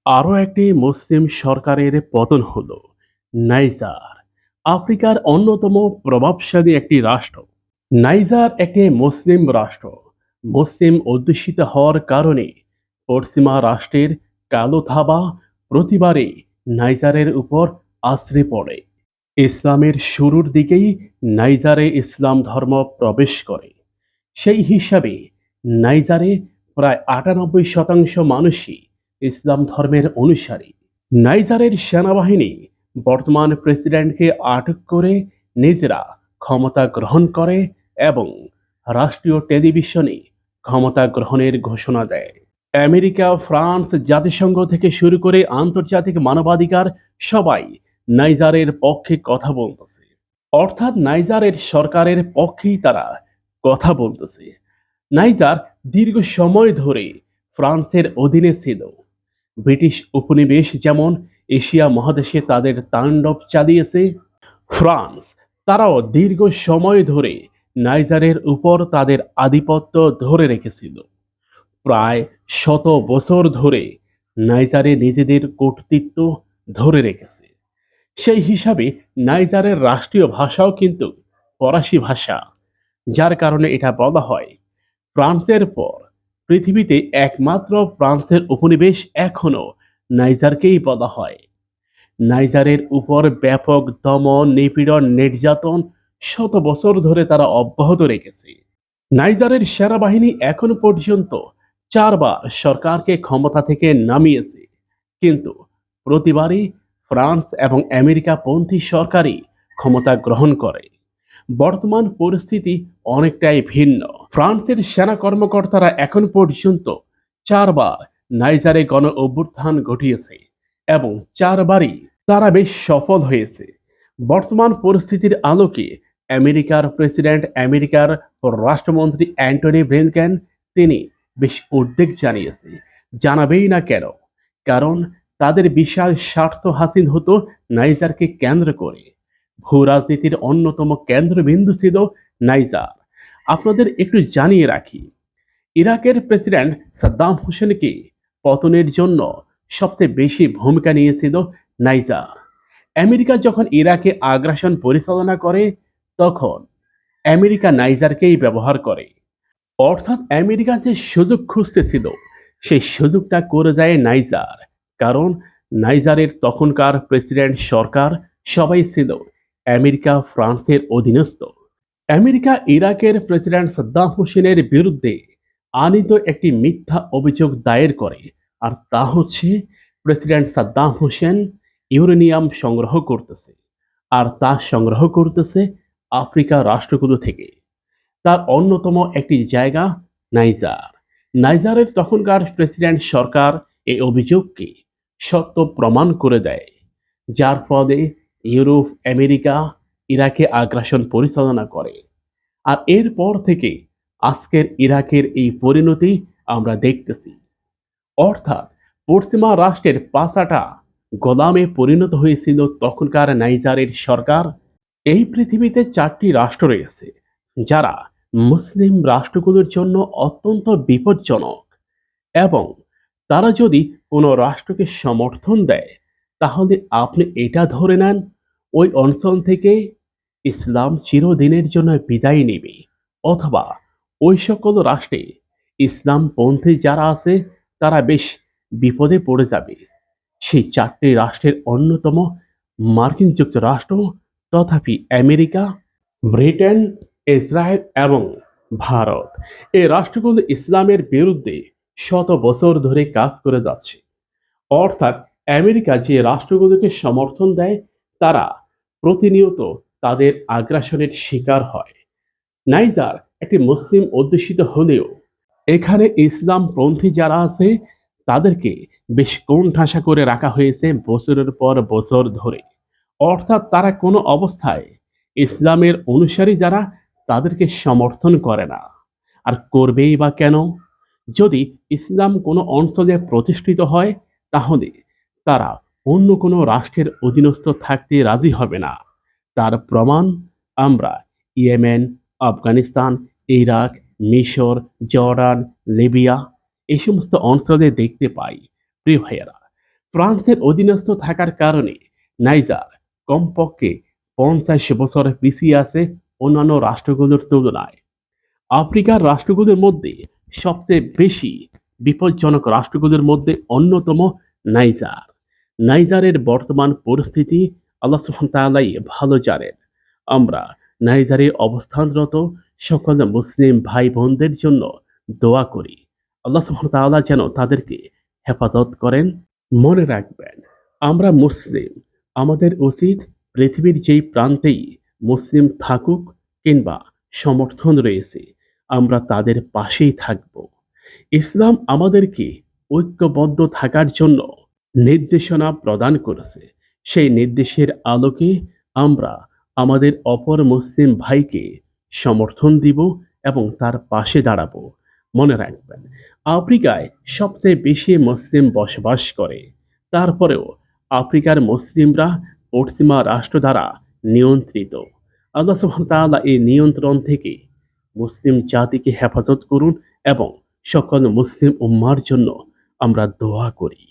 আরও একটি মুসলিম সরকারের পতন হলো। নাইজার আফ্রিকার অন্যতম প্রভাবশালী একটি রাষ্ট্র। নাইজার একটি মুসলিম রাষ্ট্র। মুসলিম অধ্যুষিত হওয়ার কারণে পশ্চিমা রাষ্ট্রের কালো থাবা প্রতিবারই নাইজারের উপর আছড়ে পড়ে। ইসলামের শুরুর দিকেই নাইজারে ইসলাম ধর্ম প্রবেশ করে। সেই হিসাবে নাইজারে প্রায় ৯৮% মানুষই ইসলাম ধর্মের অনুসারী। নাইজারের সেনাবাহিনী বর্তমান প্রেসিডেন্টকে আটক করে নিজেরা ক্ষমতা গ্রহণ করে এবং রাষ্ট্রীয় টেলিভিশনে ক্ষমতা গ্রহণের ঘোষণা দেয়। আমেরিকা, ফ্রান্স, জাতিসংঘ থেকে শুরু করে আন্তর্জাতিক মানবাধিকার সবাই নাইজারের পক্ষে কথা বলতেছে। অর্থাৎ নাইজারের সরকারের পক্ষেই তারা কথা বলতেছে। নাইজার দীর্ঘ সময় ধরে ফ্রান্সের অধীনে ছিল। ব্রিটিশ উপনিবেশ যেমন এশিয়া মহাদেশে তাদের তাণ্ডব চালিয়েছে, ফ্রান্স তারাও দীর্ঘ সময় ধরে নাইজারের উপর তাদের আধিপত্য ধরে রেখেছিল। প্রায় ১০০ বছর ধরে নাইজারে নিজেদের কর্তৃত্ব ধরে রেখেছে। সেই হিসাবে নাইজারের রাষ্ট্রীয় ভাষাও কিন্তু ফরাসি ভাষা, যার কারণে এটা বলা হয় ফ্রান্সের পর পৃথিবীতে একমাত্র ফ্রান্সের উপনিবেশ এখনো নাইজারকেই বলা হয়। নাইজারের উপর ব্যাপক দমন, নিপীড়ন, নির্যাতন শত বছর ধরে তারা অব্যাহত রেখেছে। নাইজারের সেনাবাহিনী এখন পর্যন্ত ৪ বার সরকারকে ক্ষমতা থেকে নামিয়েছে, কিন্তু প্রতিবারই ফ্রান্স এবং আমেরিকাপন্থী সরকারই ক্ষমতা গ্রহণ করে। বর্তমান পরিস্থিতি অনেকটাই ভিন্ন। ফ্রান্সের সেনা কর্মকর্তারা এখন পর্যন্ত ৪ বার নাইজারে গণ অভ্যুত্থান ঘটিয়েছে এবং ৪ বারই তারা বেশ সফল হয়েছে। বর্তমান পরিস্থিতির আলোকে আমেরিকার প্রেসিডেন্ট, আমেরিকার রাষ্ট্রমন্ত্রী অ্যান্টনি ব্লিংকেন তিনি বেশ উদ্বেগ জানিয়েছে। জানাবেই না কেন? কারণ তাদের বিশাল স্বার্থ হাসিল হতো নাইজারকে কেন্দ্র করে। ভূ রাজনীতির অন্যতম কেন্দ্রবিন্দু ছিল নাইজার। আপনাদের একটু জানিয়ে রাখি, ইরাকের প্রেসিডেন্ট সাদ্দাম হোসেনকে পতনের জন্য সবচেয়ে বেশি ভূমিকা নিয়েছিল নাইজার। আমেরিকা যখন ইরাকে আগ্রাসন পরিচালনা করে, তখন আমেরিকা নাইজারকেই ব্যবহার করে। অর্থাৎ আমেরিকা যে সুযোগ খুঁজতেছিল, সেই সুযোগটা করে দেয় নাইজার। কারণ নাইজারের তখনকার প্রেসিডেন্ট, সরকার সবাই ছিল আমেরিকা, ফ্রান্সের অধীনস্থ। আমেরিকা ইরাকের প্রেসিডেন্ট সাদ্দাম হোসেনের বিরুদ্ধে আনীত একটি মিথ্যা অভিযোগ দায়ের করে, আর তা হচ্ছে প্রেসিডেন্ট সাদ্দাম হোসেন ইউরেনিয়াম সংগ্রহ করতেছে, আর তা সংগ্রহ করতেছে আফ্রিকা রাষ্ট্রগুলো থেকে। তার অন্যতম একটি জায়গা নাইজার। নাইজারের তখনকার প্রেসিডেন্ট সরকার এই অভিযোগকে সত্য প্রমাণ করে দেয়, যার ফলে ইউরোপ, আমেরিকা ইরাকে আগ্রাসন পরিচালনা করে। আর এরপর থেকে আজকের ইরাকের এই পরিণতি আমরা দেখতেছি। অর্থাৎ পশ্চিমা রাষ্ট্রের পাছাটা গোলামে পরিণত হয়েছিল তখনকার নাইজারের সরকার। এই পৃথিবীতে ৪টি রাষ্ট্র রয়েছে যারা মুসলিম রাষ্ট্রগুলোর জন্য অত্যন্ত বিপজ্জনক, এবং তারা যদি কোনো রাষ্ট্রকে সমর্থন দেয়, তাহলে আপনি এটা ধরে নেন ওই অঞ্চল থেকে ইসলাম চিরদিনের জন্য বিদায় নেবে, অথবা ওই সকল রাষ্ট্রে ইসলামপন্থী যারা আছে তারা বেশ বিপদে পড়ে যাবে। সেই ৪টি রাষ্ট্রের অন্যতম মার্কিন যুক্তরাষ্ট্র, তথাপি আমেরিকা, ব্রিটেন, ইসরায়েল এবং ভারত। এই রাষ্ট্রগুলো ইসলামের বিরুদ্ধে শত বছর ধরে কাজ করে যাচ্ছে। অর্থাৎ আমেরিকা যে রাষ্ট্রগুলোকে সমর্থন দেয়, তারা প্রতিনিয়ত তাদের আগ্রাসনের শিকার হয়। নাইজার একটি মুসলিম অধ্যুষিত হলেও এখানে ইসলামপন্থী যারা আছে তাদেরকে বেশ কোণঠাসা করে রাখা হয়েছে বছরের পর বছর ধরে। অর্থাৎ তারা কোনো অবস্থায় ইসলামের অনুসারী যারা, তাদেরকে সমর্থন করে না। আর করবেই বা কেন? যদি ইসলাম কোনো অঞ্চলে প্রতিষ্ঠিত হয়, তাহলে তারা অন্য কোনো রাষ্ট্রের অধীনস্থ থাকতে রাজি হবে না। তার প্রমাণ আমরা ইয়েমেন, আফগানিস্তান, ইরাক, মিশর, জর্ডান, লিবিয়া এই সমস্ত অঞ্চলে দেখতে পাই। প্রিয় ভাইয়েরা, ফ্রান্সের অধীনস্থ থাকার কারণে নাইজার কমপক্ষে 50 বছর পিছিয়ে আছে অন্যান্য রাষ্ট্রগুলোর তুলনায়। আফ্রিকার রাষ্ট্রগুলোর মধ্যে সবচেয়ে বেশি বিপজ্জনক রাষ্ট্রগুলোর মধ্যে অন্যতম নাইজার। নাইজারের বর্তমান পরিস্থিতি আল্লাহ সুবহানাহু ওয়া তাআলাই ভালো জানেন। আমরা নাইজারে অবস্থানরত সকল মুসলিম ভাই বোনদের জন্য দোয়া করি। আল্লাহ সুবহানাহু ওয়া তাআলা যেন তাদেরকে হেফাজত করেন। মনে রাখবেন, আমরা মুসলিম। আমাদের উচিত পৃথিবীর যেই প্রান্তেই মুসলিম থাকুক কিংবা সমর্থন রয়েছে, আমরা তাদের পাশেই থাকব। ইসলাম আমাদেরকে ঐক্যবদ্ধ থাকার জন্য নির্দেশনা প্রদান করেছে। সেই নির্দেশের আলোকে আমরা আমাদের অপর মুসলিম ভাইকে সমর্থন দিব এবং তার পাশে দাঁড়াবো। মনে রাখবেন, আফ্রিকায় সবচেয়ে বেশি মুসলিম বসবাস করে। তারপরেও আফ্রিকার মুসলিমরা পশ্চিমা রাষ্ট্র দ্বারা নিয়ন্ত্রিত। আল্লাহ সুবহানাহু ওয়া তাআলা এই নিয়ন্ত্রণ থেকে মুসলিম জাতিকে হেফাজত করুন এবং সকল মুসলিম উম্মার জন্য আমরা দোয়া করি।